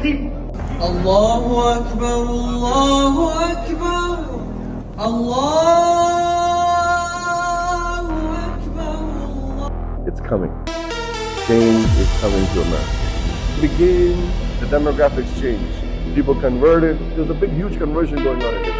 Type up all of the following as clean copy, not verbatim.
Muslim. Allahu Akbar, Allahu Akbar, Allahu Akbar, Allah. It's coming. Change is coming to America. Begin the demographics change. People converted. There's a big, huge conversion going on in this.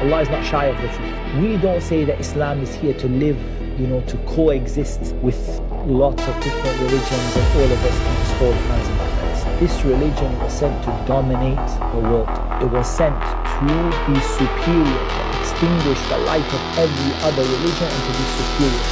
Allah is not shy of the truth. We don't say that Islam is here to live, to coexist with lots of different religions and all of us can just hold hands and friends. This religion was sent to dominate the world. It was sent to be superior, to extinguish the light of every other religion and to be superior.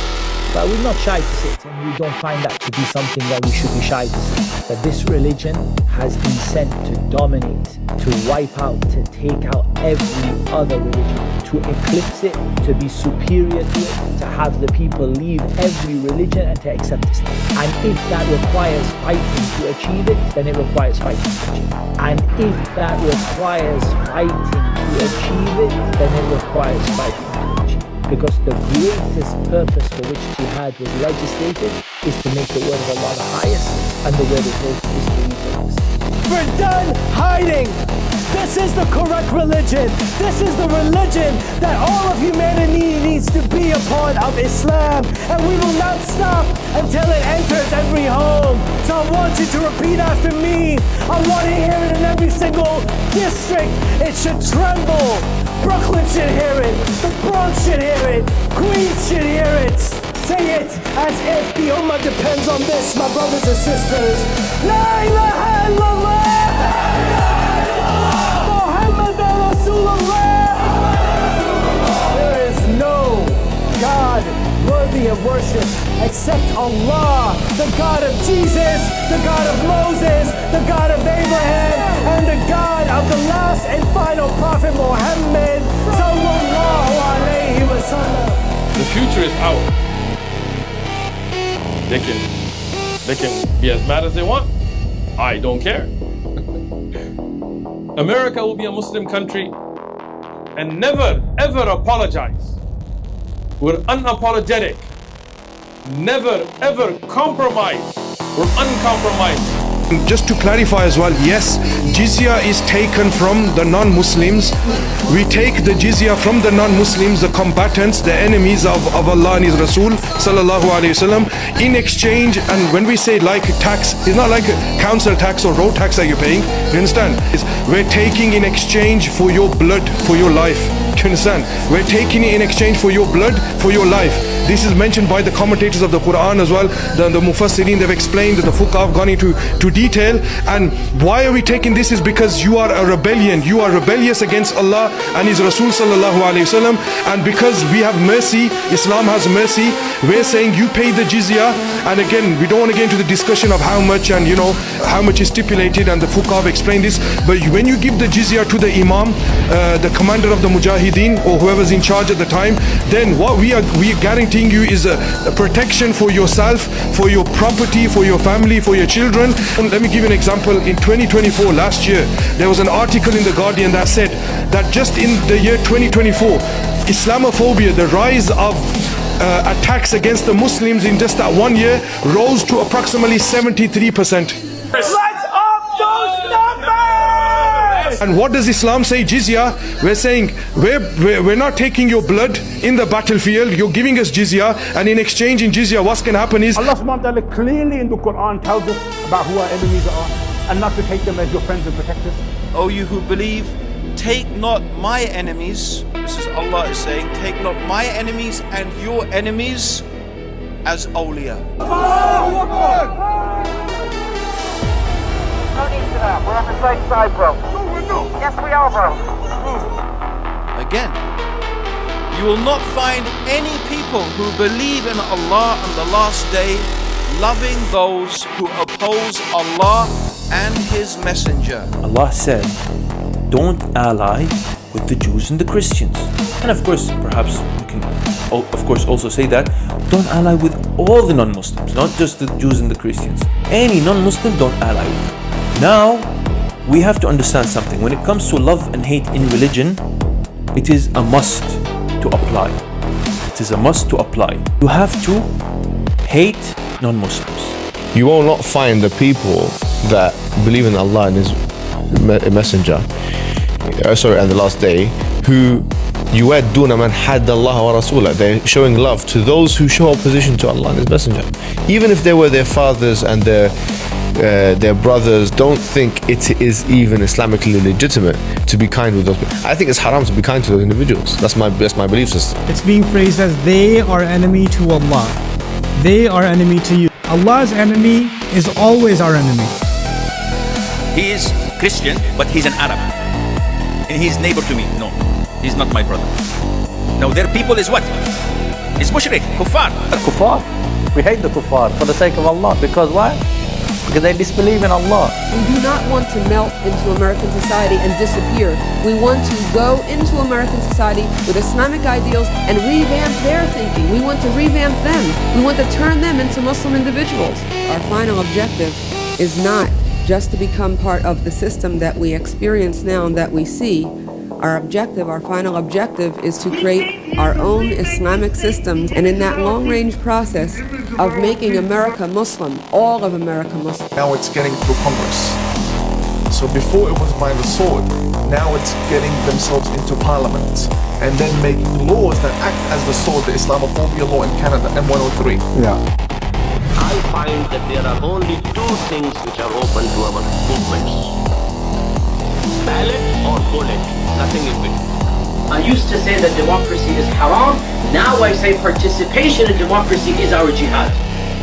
But we're not shy to say it, and we don't find that to be something that we should be shy to say. That this religion has been sent to dominate, to wipe out, to take out every other religion, to eclipse it, to be superior to it, to have the people leave every religion and to accept Islam. And if that requires fighting to achieve it, then it requires fighting to achieve it. And if that requires fighting to achieve it, then it requires fighting to achieve it. Because the greatest purpose for which jihad was legislated is to make the word of Allah the highest and the word of God is to be famous. We're done hiding! This is the correct religion. This is the religion that all of humanity needs to be a part of, Islam. And we will not stop until it enters every home. So I want you to repeat after me. I want to hear it in every single district. It should tremble. Brooklyn should hear it. The Bronx should hear it. Queens should hear it. Say it as if the Ummah depends on this, my brothers and sisters. La ilaha illallah. There is no God worthy of worship except Allah, the God of Jesus, the God of Moses, the God of Abraham, and the God of the last and final Prophet Muhammad sallallahu alayhi wa sallam. The future is out. They can be as mad as they want. I don't care. America will be a Muslim country and never ever apologize. We're unapologetic. Never ever compromise. We're uncompromised. Just to clarify as well, yes, jizya is taken from the non-Muslims. We take the jizya from the non-Muslims, the combatants, the enemies of Allah and His Rasul sallallahu alayhi wasallam, in exchange. And when we say like tax, it's not like a council tax or road tax that you're paying. You understand? We're taking in exchange for your blood, for your life. Do you understand? We're taking it in exchange for your blood, for your life. This is mentioned by the commentators of the Quran as well. The Mufassirin, they've explained that the Fuqaha have gone into detail. And why are we taking this is because you are a rebellion. You are rebellious against Allah and His Rasul sallallahu alayhi wasallam. And because we have mercy, Islam has mercy, we're saying you pay the jizya. And again, we don't want to get into the discussion of how much and how much is stipulated, and the Fuqaha have explained this. But when you give the jizya to the Imam, the commander of the Mujahideen or whoever's in charge at the time, then what we are guaranteeing you is a protection for yourself, for your property, for your family, for your children. And let me give you an example. In 2024, last year, there was an article in The Guardian that said that just in the year 2024, Islamophobia, the rise of attacks against the Muslims in just that 1 year, rose to approximately 73%. Let's up those numbers! And what does Islam say? Jizya, we're saying we're not taking your blood in the battlefield, you're giving us jizya, and in exchange in jizya what's going to happen is Allah subhanahu wa ta'ala clearly in the Quran tells us about who our enemies are and not to take them as your friends and protectors. O you who believe, take not my enemies, this is Allah is saying, take not my enemies and your enemies as awliya. No need to that. We're on the same side, bro. No, we're not. Yes, we are, bro. Again, you will not find any people who believe in Allah on the last day loving those who oppose Allah and His Messenger. Allah said, don't ally with the Jews and the Christians. And of course, perhaps we can also say that, don't ally with all the non-Muslims, not just the Jews and the Christians. Any non-Muslim, don't ally with them. Now, we have to understand something. When it comes to love and hate in religion, it is a must to apply. It is a must to apply. You have to hate non-Muslims. You will not find the people that believe in Allah and His messenger, and the last day, who يُوَدُّونَ مَنْ حَدَّ اللَّهَ وَرَسُولَهُ. They're showing love to those who show opposition to Allah and His Messenger. Even if they were their fathers and their brothers, don't think it is even Islamically legitimate to be kind with those people. I think it's haram to be kind to those individuals. That's my belief system. It's being phrased as they are enemy to Allah. They are enemy to you. Allah's enemy is always our enemy. He is Christian, but he's an Arab. And he's neighbor to me. No, he's not my brother. Now their people is what? It's mushrik, kuffar. Kuffar. We hate the kuffar for the sake of Allah. Because why? Because they disbelieve in Allah. We do not want to melt into American society and disappear. We want to go into American society with Islamic ideals and revamp their thinking. We want to revamp them. We want to turn them into Muslim individuals. Our final objective is not just to become part of the system that we experience now and that we see. Our final objective is to create our own Islamic systems, and in that long-range process of making America Muslim, all of America Muslim. Now it's getting through Congress. So before it was by the sword, now it's getting themselves into Parliament and then making laws that act as the sword, the Islamophobia law in Canada, M103. Yeah. I find that there are only two things which are open to our movements: ballot or bullet, nothing in between. I used to say that democracy is haram. Now I say participation in democracy is our jihad.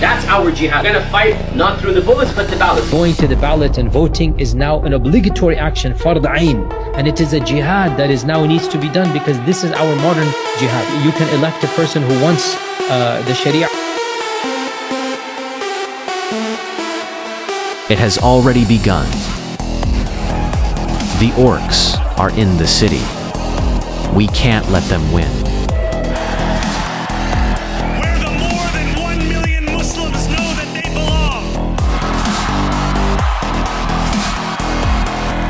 That's our jihad. We're gonna fight not through the bullets but the ballot. Going to the ballot and voting is now an obligatory action, fard ayn, and it is a jihad that is now needs to be done, because this is our modern jihad. You can elect a person who wants the Sharia. It has already begun. The orcs are in the city. We can't let them win. Where the more than 1 million Muslims know that they belong.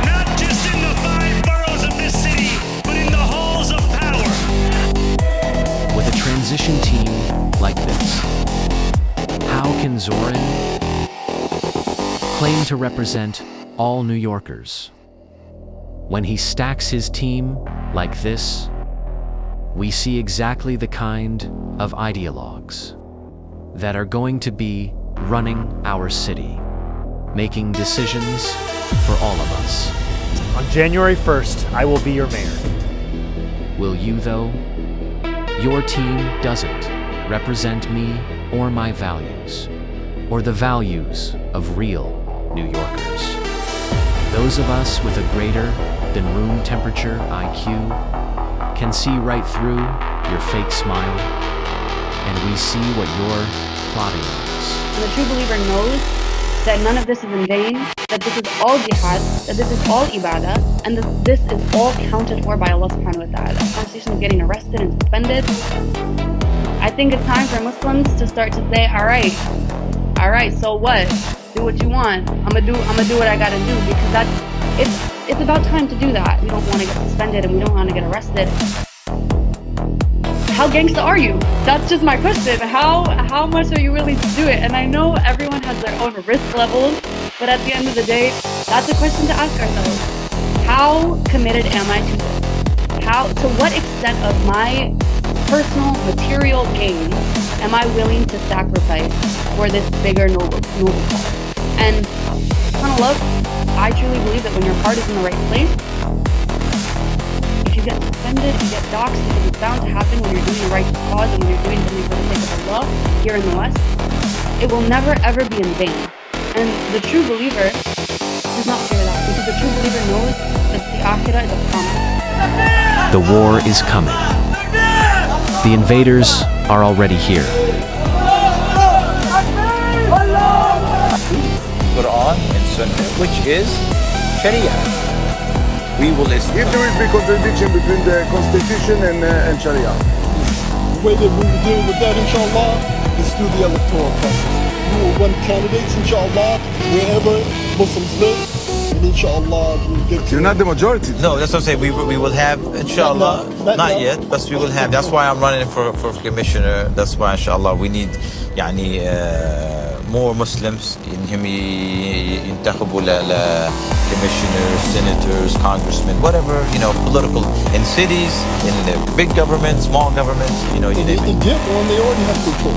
Not just in the 5 boroughs of this city, but in the halls of power. With a transition team like this, how can Zohran claim to represent all New Yorkers? When he stacks his team like this, we see exactly the kind of ideologues that are going to be running our city, making decisions for all of us. On January 1st, I will be your mayor. Will you, though? Your team doesn't represent me or my values, or the values of real New Yorkers. Those of us with a greater than room temperature IQ can see right through your fake smile, and we see what you're plotting is. And the true believer knows that none of this is in vain, that this is all jihad, that this is all ibadah, and that this is all counted for by Allah subhanahu wa ta'ala. The conversation of getting arrested and suspended. I think it's time for Muslims to start to say, all right, so what? Do what you want. I'm gonna do what I gotta do, because it's about time to do that. We don't want to get suspended and we don't want to get arrested. How gangsta are you? That's just my question. How much are you willing to do it? And I know everyone has their own risk levels, but at the end of the day, that's a question to ask ourselves. How committed am I to this? To what extent of my personal material gains am I willing to sacrifice for this bigger noble cause? And SubhanAllah, I truly believe that when your heart is in the right place, if you get suspended, you get doxxed, because it's bound to happen when you're doing the right cause and when you're doing something for the sake of Allah here in the West, it will never ever be in vain. And the true believer does not fear that, because the true believer knows that the akhirah is a promise. The war is coming. The invaders are already here. Quran and Sunnah, which is Sharia. We will establish. If there will be contradiction between the Constitution and Sharia. The way that we will deal with that, inshallah, is through the electoral process. We will run candidates, inshallah, wherever Muslims live, and inshallah we'll get to... You're not the majority. No, that's what I'm saying. We will have, inshallah, not yet, but we will have. That's why I'm running for commissioner. That's why, inshallah, we need, more Muslims إنهم ينتخبوا commissioners, senators, congressmen, whatever, political, in cities, in the big government, small government, you name it. In Dearborn, they already have control.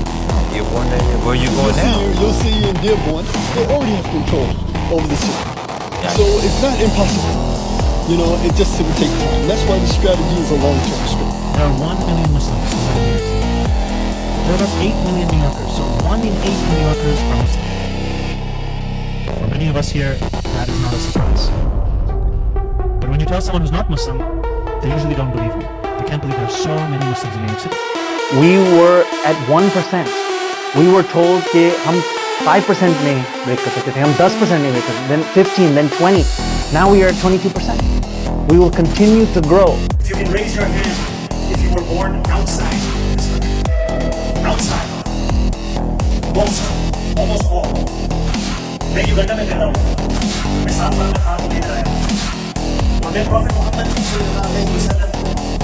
Dearborn, where are you going now? You'll see in Dearborn, they already have control over the city. So it's not impossible. It just will take time. That's why the strategy is a long-term strategy. There are 1 million Muslims in New York. There are 8 million New Yorkers, so 1 in 8 New Yorkers are Muslim. For many of us here, that is not a surprise. But when you tell someone who's not Muslim, they usually don't believe you. They can't believe there are so many Muslims in New York City. We were at 1%. We were told that हम 5% में break कर सकते थे, हम 10% में break कर सकते थे, then 15, then 20. Now we are at 22%. We will continue to grow. If you can raise your hand, if you were born outside this country, outside, most, almost all. मैं युगांडा में पैदा हुआ, मैं 7 साल में खाना लेकर आया, और मैं Prophet Muhammad sallallahu alaihi wasallam.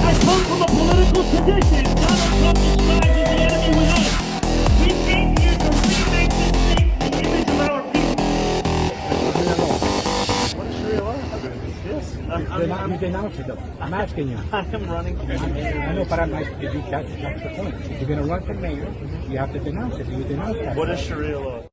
I come from a political tradition. Donald Trump describes as the enemy with us. We came here to remake this thing in the image of our people. What is Sharia law? Yes. You denounce it though. I'm asking you. I am running. I know, but I'm asking you. That's the point. If you're going to run for mayor, you have to denounce it. Do you denounce that? What is Sharia law?